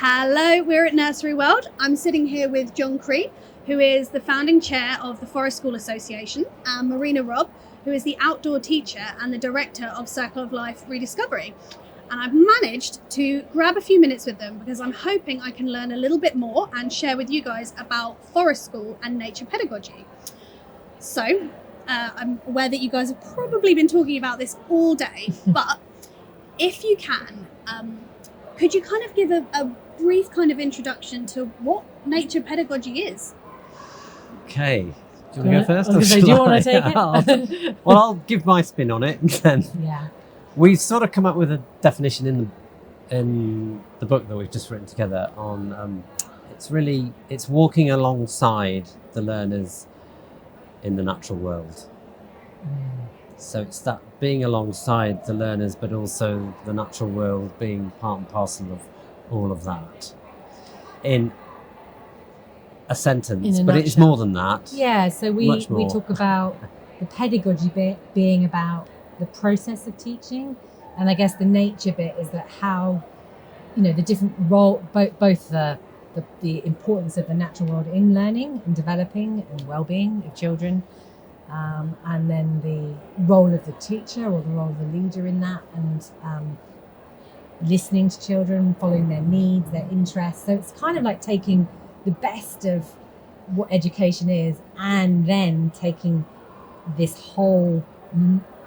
Hello, we're at Nursery World. I'm sitting here with John Cree, who is the founding chair of the Forest School Association, and Marina Robb, who is the outdoor teacher and the director of Circle of Life Rediscovery. And I've managed to grab a few minutes with them because I'm hoping I can learn a little bit more and share with you guys about Forest School and nature pedagogy. So, I'm aware that you guys have probably been talking about this all day, but if you can, could you kind of give a brief kind of introduction to what nature pedagogy is? Okay. Do you want to go first? Do you want to take it? Well, I'll give my spin on it. And then we've sort of come up with a definition in the book that we've just written together on. It's walking alongside the learners in the natural world. So it's that being alongside the learners, but also the natural world being part and parcel of all of that. In a sentence, but it's more than that. Yeah, so we talk about the pedagogy bit being about the process of teaching, and I guess the nature bit is that how, the different role, both the importance of the natural world in learning and developing and well-being of children, and then the role of the teacher or the role of the leader in that, and listening to children, following their needs, their interests. So it's kind of like taking the best of what education is and then taking this whole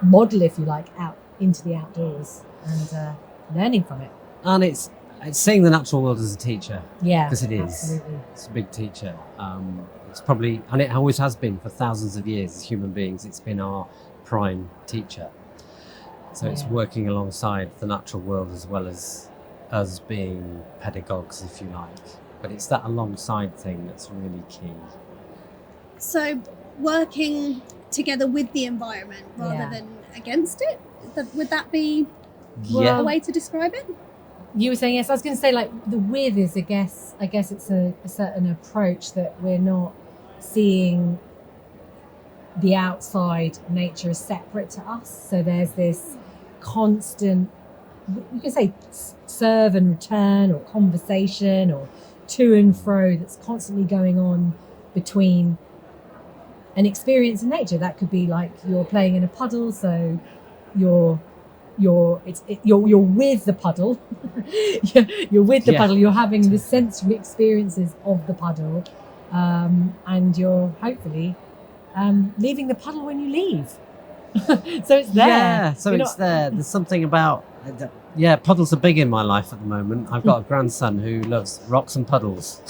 model, if you like, out into the outdoors and learning from it. And it's seeing the natural world as a teacher. Yeah, because it is. Absolutely. It's a big teacher. It's probably, and it always has been for thousands of years as human beings, it's been our prime teacher. So it's working alongside the natural world as well as us being pedagogues, if you like. But it's that alongside thing that's really key. So working together with the environment rather than against it, would that be a way to describe it? You were saying yes. I was going to say, like, the with is, I guess it's a certain approach that we're not seeing the outside nature as separate to us. So there's this constant, you can say, serve and return or conversation or to and fro that's constantly going on between an experience in nature. That could be like you're playing in a puddle, so you're with the puddle. You're with the puddle. You're having the sensory experiences of the puddle, and you're hopefully leaving the puddle when you leave. So it's there. Yeah, so it's there. There's something about puddles are big in my life at the moment. I've got a grandson who loves rocks and puddles,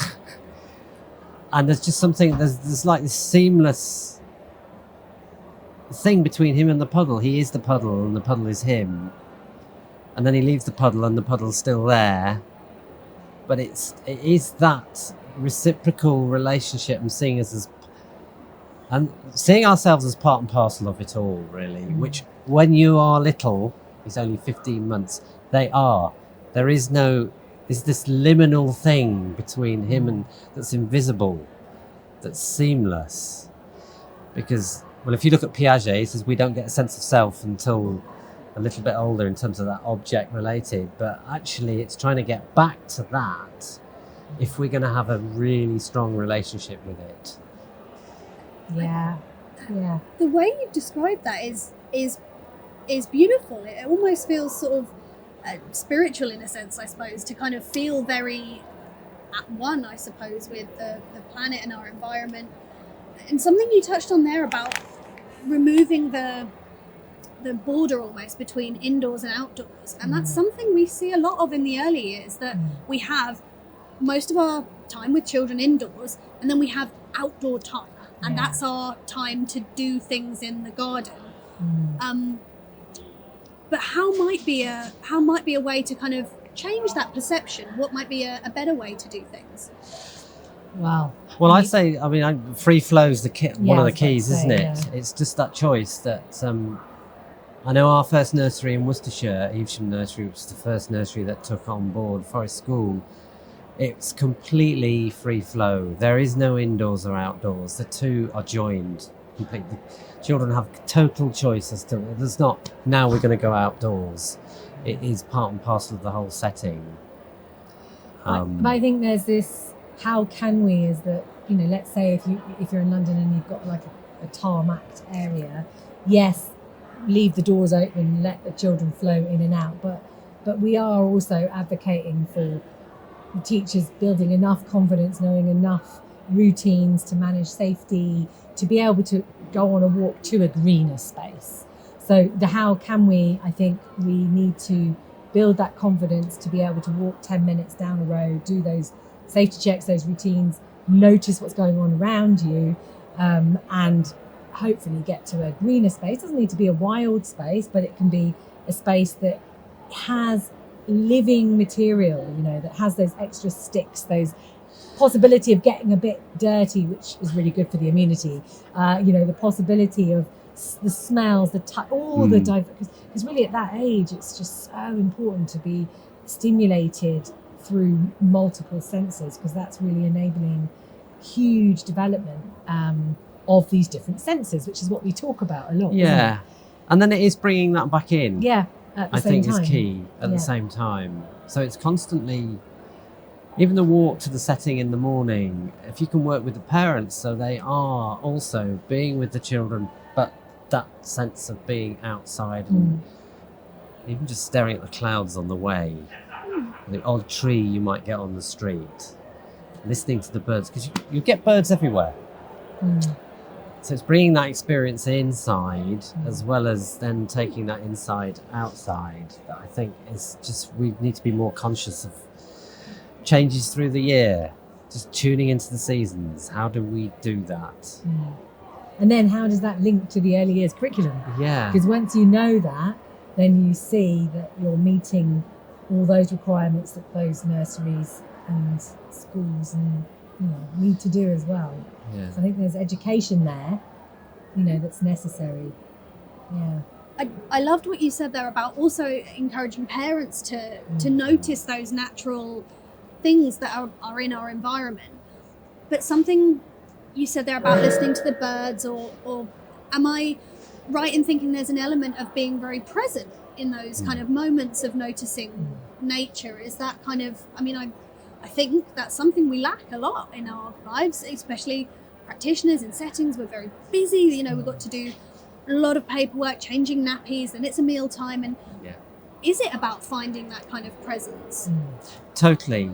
and there's just something. There's like this seamless thing between him and the puddle. He is the puddle and the puddle is him, and then he leaves the puddle and the puddle's still there, but it is that reciprocal relationship and seeing ourselves as part and parcel of it all, really. Which when you are little, he's only 15 months, there is this liminal thing between him and that's invisible, that's seamless. Because, well, if you look at Piaget, he says we don't get a sense of self until a little bit older in terms of that object related, but actually it's trying to get back to that if we're going to have a really strong relationship with it. Yeah. The way you describe that is beautiful. It almost feels sort of spiritual in a sense, I suppose, to kind of feel very at one, I suppose, with the planet and our environment. And something you touched on there about removing the border almost between indoors and outdoors, and that's something we see a lot of in the early years, that we have most of our time with children indoors, and then we have outdoor time, and that's our time to do things in the garden. But how might be a way to kind of change that perception? What might be a better way to do things? Wow. Well, I say, free flow is one of the keys, isn't it? Yeah. It's just that choice that I know our first nursery in Worcestershire, Evesham Nursery, which was the first nursery that took on board Forest School. It's completely free flow. There is no indoors or outdoors. The two are joined completely. Children have total choice as to, there's not, now we're going to go outdoors. It is part and parcel of the whole setting. But I think there's this, how can we, is that, you know, let's say if you're in London and you've got like a tarmacked area, yes, leave the doors open, let the children flow in and out, but we are also advocating for the teachers building enough confidence, knowing enough routines to manage safety, to be able to go on a walk to a greener space. So the how can we, I think we need to build that confidence to be able to walk 10 minutes down a road, do those safety checks, those routines, notice what's going on around you, and hopefully get to a greener space. It doesn't need to be a wild space, but it can be a space that has living material, you know, that has those extra sticks, those possibility of getting a bit dirty, which is really good for the immunity, you know, the possibility of the smells, the touch, all the because really at that age it's just so important to be stimulated through multiple senses, because that's really enabling huge development of these different senses, which is what we talk about a lot. Yeah, and then it is bringing that back in. Yeah, at the I same think time. is key at the same time. So it's constantly, even the walk to the setting in the morning, if you can work with the parents so they are also being with the children, but that sense of being outside and even just staring at the clouds on the way, the odd tree you might get on the street, listening to the birds, because you get birds everywhere. So it's bringing that experience inside as well as then taking that inside outside, that I think is just, we need to be more conscious of changes through the year, just tuning into the seasons. How do we do that? And then how does that link to the early years curriculum? Yeah. Because once you know that, then you see that you're meeting all those requirements that those nurseries and schools and, you know, need to do as well. Yeah. So I think there's education there, you know, that's necessary. Yeah. I loved what you said there about also encouraging parents to notice those natural things that are in our environment. But something you said there about listening to the birds, or am I right in thinking there's an element of being very present in those kind of moments of noticing nature? Is that kind of, I mean, I think that's something we lack a lot in our lives, especially practitioners in settings. We're very busy, you know, we've got to do a lot of paperwork, changing nappies, and it's a meal time. And is it about finding that kind of presence? Totally.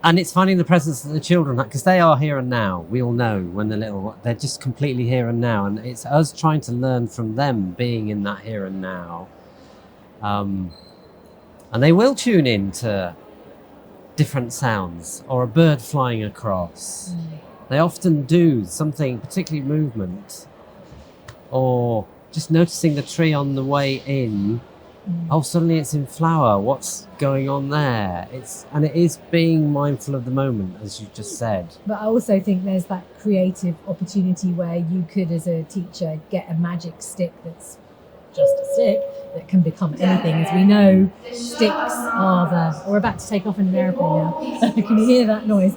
And it's finding the presence of the children, because they are here and now. We all know when they're little, they're just completely here and now. And it's us trying to learn from them being in that here and now. And they will tune in to different sounds or a bird flying across. They often do something, particularly movement, or just noticing the tree on the way in. Oh, suddenly it's in flower. What's going on there? And it is being mindful of the moment, as you just said. But I also think there's that creative opportunity where you could, as a teacher, get a magic stick that's just a stick that can become anything. As we know, sticks are we're about to take off in an aeroplane now. Can you hear that noise?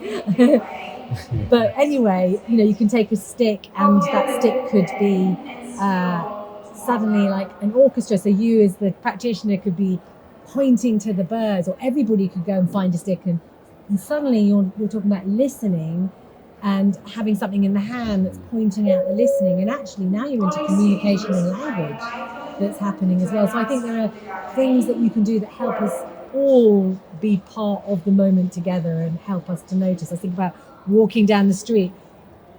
But anyway, you know, you can take a stick and that stick could be suddenly like an orchestra. So you as the practitioner could be pointing to the birds, or everybody could go and find a stick, and suddenly you're talking about listening and having something in the hand that's pointing out the listening, and actually now you're into communication and language that's happening as well. So I think there are things that you can do that help us all be part of the moment together and help us to notice. I think about walking down the street,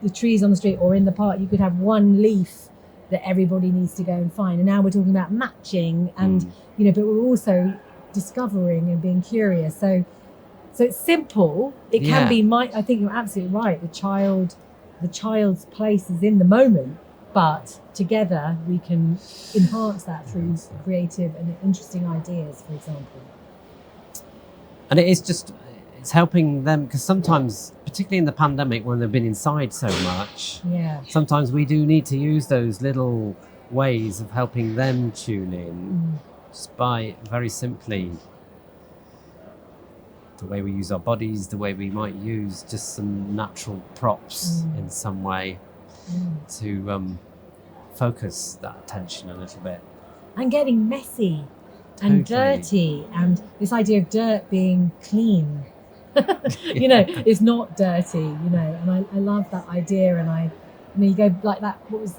the trees on the street or in the park, you could have one leaf that everybody needs to go and find. And now we're talking about matching and, you know, but we're also discovering and being curious. So it's simple. It can be, I think you're absolutely right. The child's place is in the moment, but together we can enhance that through creative and interesting ideas, for example. And it's helping them, because sometimes, particularly in the pandemic when they've been inside so much, sometimes we do need to use those little ways of helping them tune in, just by very simply the way we use our bodies, the way we might use just some natural props in some way to focus that attention a little bit. And getting messy. and dirty, and this idea of dirt being clean. It's not dirty, and I love that idea. And you go like that. What was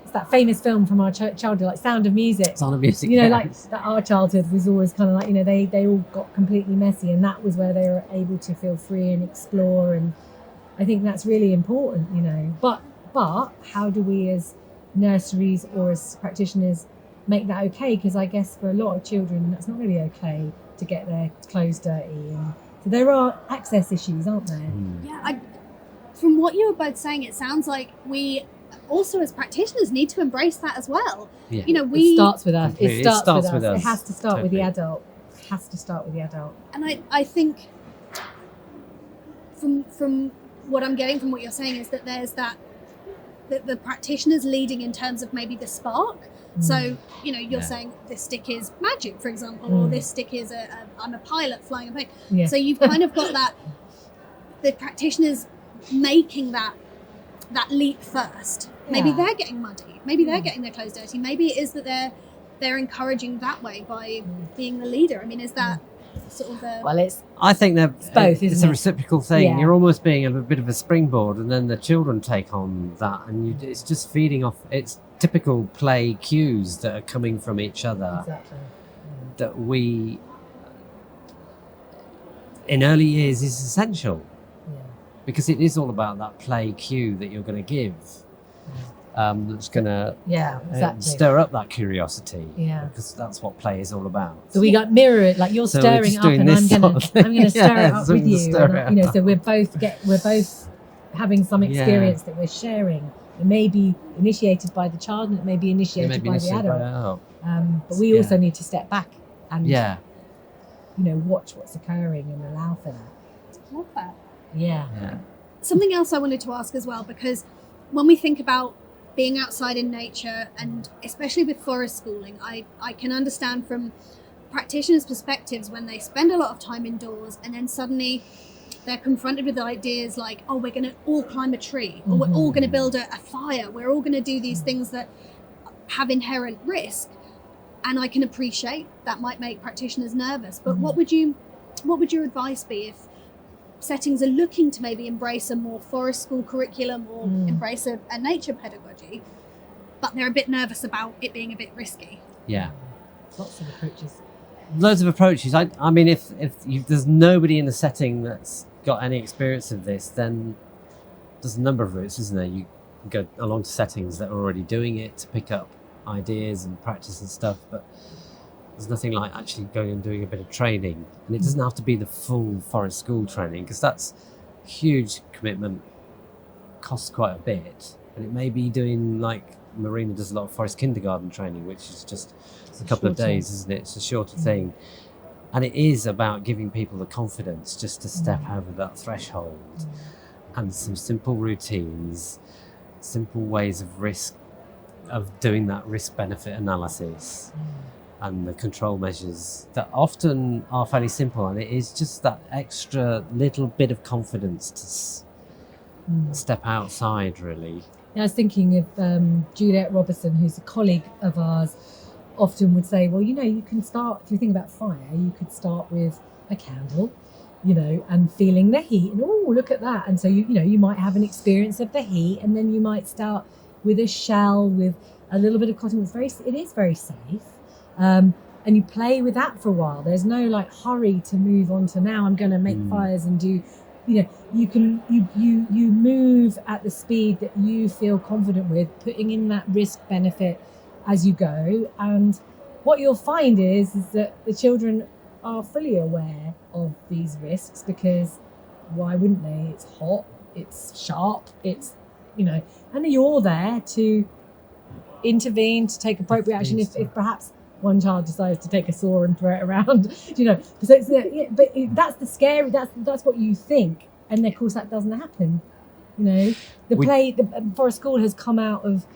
it's that famous film from our childhood, like Sound of Music. Sound of Music. Like that. Our childhood was always kind of like they all got completely messy, and that was where they were able to feel free and explore. And I think that's really important, But how do we as nurseries or as practitioners make that okay? Because I guess for a lot of children, that's not really okay to get their clothes dirty. And so there are access issues, aren't there? Yeah, from what you were both saying, it sounds like we also as practitioners need to embrace that as well. Yeah. It starts with us. Completely. It starts with us. us. It has to start with the Totally. adult. It has to start with the adult. And I think from what I'm getting from what you're saying is that there's that the practitioners leading in terms of maybe the spark. So, you're saying this stick is magic, for example, or this stick is I'm a pilot flying a plane. Yeah. So you've kind of got that, the practitioners making that leap first. Maybe they're getting muddy. Maybe they're getting their clothes dirty. Maybe it is that they're encouraging that way by being the leader. I mean, is that sort of the... Well, I think it's both, it's isn't a it? reciprocal thing. Yeah. You're almost being a bit of a springboard, and then the children take on that, and it's just feeding off. It's typical play cues that are coming from each other. Exactly. That we, in early years, is essential. Because it is all about that play cue that you're going to give, that's going to exactly. stir up that curiosity. Yeah. Because that's what play is all about. So we got mirror it, like you're So we're stirring just it up, doing and this I'm sort gonna of thing. I'm gonna stir it up so with we you. stir And, it up. so we're both having some experience that we're sharing. It may be initiated by the child, and it may be initiated by the adult. But we also need to step back and watch what's occurring and allow for that. Love that. Yeah. Something else I wanted to ask as well, because when we think about being outside in nature, and especially with forest schooling, I can understand from practitioners' perspectives when they spend a lot of time indoors and then suddenly they're confronted with ideas like, oh, we're going to all climb a tree, or we're all going to build a fire, we're all going to do these things that have inherent risk. And I can appreciate that might make practitioners nervous, but what would your advice be if settings are looking to maybe embrace a more forest school curriculum or embrace a nature pedagogy, but they're a bit nervous about it being a bit risky? Yeah. Lots of approaches. Loads of approaches. I mean, if there's nobody in the setting that's got any experience of this, then there's a number of routes, isn't there? You can go along to settings that are already doing it to pick up ideas and practice and stuff, but there's nothing like actually going and doing a bit of training. And it doesn't have to be the full forest school training, because that's a huge commitment, costs quite a bit. And it may be doing, like Marina does a lot of forest kindergarten training, which is just a couple of days, isn't it? It's a shorter thing. And it is about giving people the confidence just to step over that threshold, and some simple routines, simple ways of doing that risk-benefit analysis, and the control measures that often are fairly simple. And it is just that extra little bit of confidence to step outside, really. I was thinking of Juliet Robertson, who's a colleague of ours, often would say, well, you can start, if you think about fire, you could start with a candle, and feeling the heat, and oh, look at that. And so, you might have an experience of the heat, and then you might start with a shell with a little bit of cotton. It is very safe. And you play with that for a while. There's no hurry to move on to now I'm going to make fires and do, you move at the speed that you feel confident with, putting in that risk benefit as you go. And what you'll find is that the children are fully aware of these risks, because why wouldn't they? It's hot, it's sharp, it's, and you're there to intervene, to take appropriate action if perhaps one child decides to take a saw and throw it around, So that's the scary, that's what you think. And of course that doesn't happen. The forest school has come out of,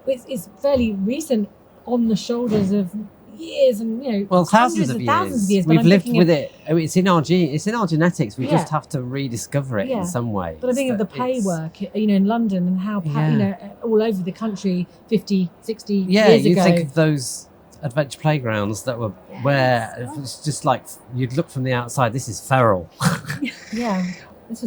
it's fairly recent, on the shoulders of years and thousands of years. We've lived with it. I mean, it's in our genetics. We just have to rediscover it in some way. But I think of the play work, in London, and how all over the country 50, 60 years ago. You think of those adventure playgrounds that were where it was just like you'd look from the outside. This is feral, Yeah.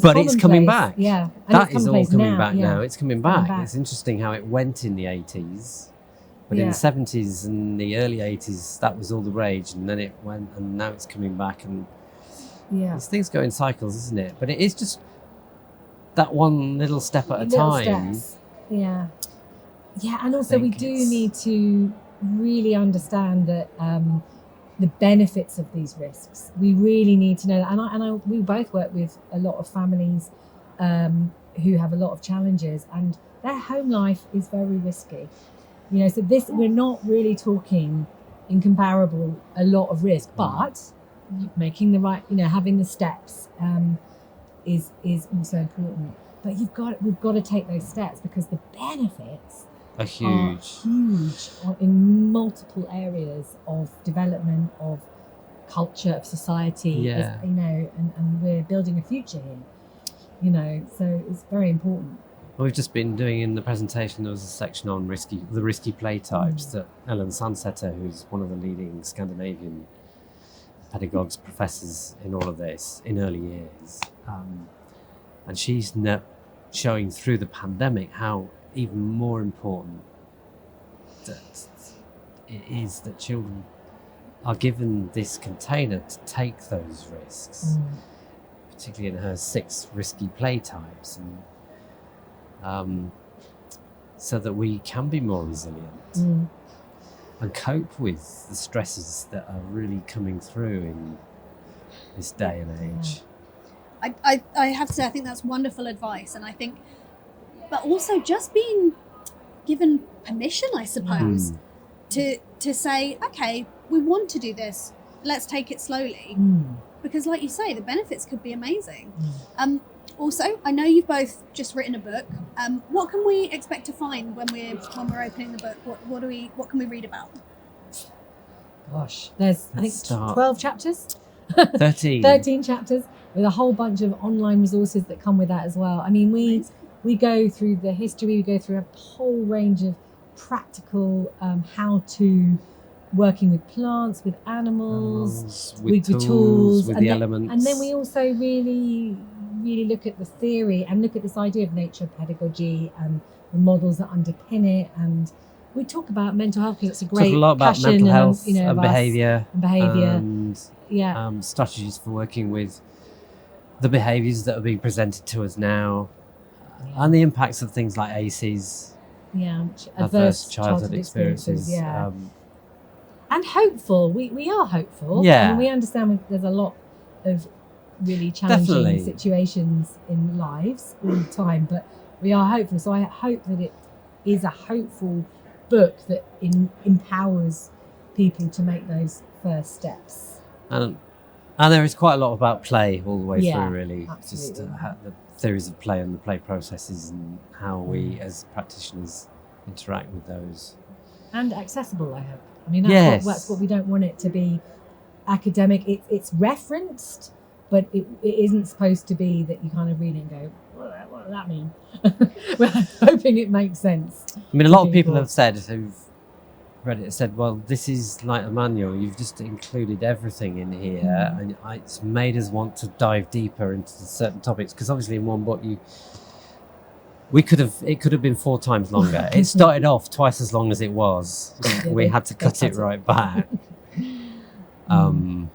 but it's coming back. Yeah. And That it's is all coming back yeah. now. It's coming back. It's interesting how it went in the 80s, but in the 70s and the early 80s, that was all the rage, and then it went, and now it's coming back, and these things go in cycles, isn't it? But it is just that one little step at a time. Steps. Yeah. Yeah, and also we do need to really understand that the benefits of these risks. We really need to know that. And we both work with a lot of families who have a lot of challenges, and their home life is very risky. You know, so we're not really talking incomparable a lot of risk, but making the right, having the steps is also important. But we've got to take those steps because the benefits are huge in multiple areas of development, of culture, of society. And we're building a future here. So it's very important. We've just been doing in the presentation, there was a section on the risky play types that Ellen Sandseter, who's one of the leading Scandinavian pedagogues, professors in all of this in early years, and she's showing through the pandemic how even more important that it is that children are given this container to take those risks, particularly in her 6 risky play types, and so that we can be more resilient and cope with the stresses that are really coming through in this day and age. I have to say, I think that's wonderful advice, and I think, but also just being given permission, I suppose, to say, okay, we want to do this, let's take it slowly, because like you say, the benefits could be amazing. Also, I know you've both just written a book. What can we expect to find when we're opening the book? What can we read about? Gosh, there's I think 12 chapters. 13 chapters with a whole bunch of online resources that come with that as well. I mean, we go through the history, we go through a whole range of practical how-to working with plants, with animals, with tools, with and the elements. And then we also really look at the theory and look at this idea of nature pedagogy and the models that underpin it. And we talk about mental health because it's a great talk a lot about mental health and behaviour. And strategies for working with the behaviours that are being presented to us now, and the impacts of things like ACEs, adverse childhood experiences. And hopeful. We are hopeful. Yeah. And we understand there's a lot of really challenging situations in lives all the time, but we are hopeful. So I hope that it is a hopeful book that empowers people to make those first steps. And there is quite a lot about play all the way through, really. Absolutely. Just the theories of play and the play processes and how we as practitioners interact with those. And accessible, I hope. I mean, that's what we don't want it to be academic. It's referenced, but it isn't supposed to be that you kind of read it and go, what does that mean? We're hoping it makes sense. I mean, a lot of people have said, who've read it, said, well, this is like a manual. You've just included everything in here, and it's made us want to dive deeper into certain topics. Because obviously, in one book, it could have been 4 times longer. It started off twice as long as it was. We had to cut it right back. But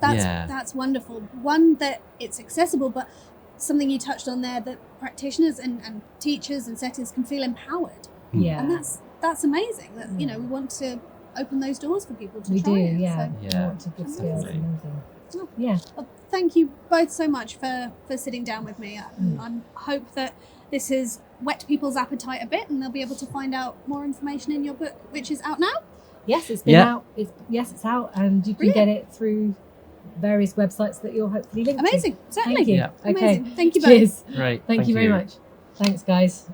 that's wonderful. One, that it's accessible, but something you touched on there, that practitioners and teachers and settings can feel empowered. Yeah, and that's amazing. That we want to open those doors for people to try it. So. We want to give skills and everything. Well, thank you both so much for sitting down with me. I hope that this has whet people's appetite a bit, and they'll be able to find out more information in your book, which is out now. Yes, it's been out. It's out, and you can get it through various websites that you'll hopefully link to. Amazing, certainly. Thank you. Amazing. Thank you both. Cheers. Right. Thank you very much. Thanks, guys.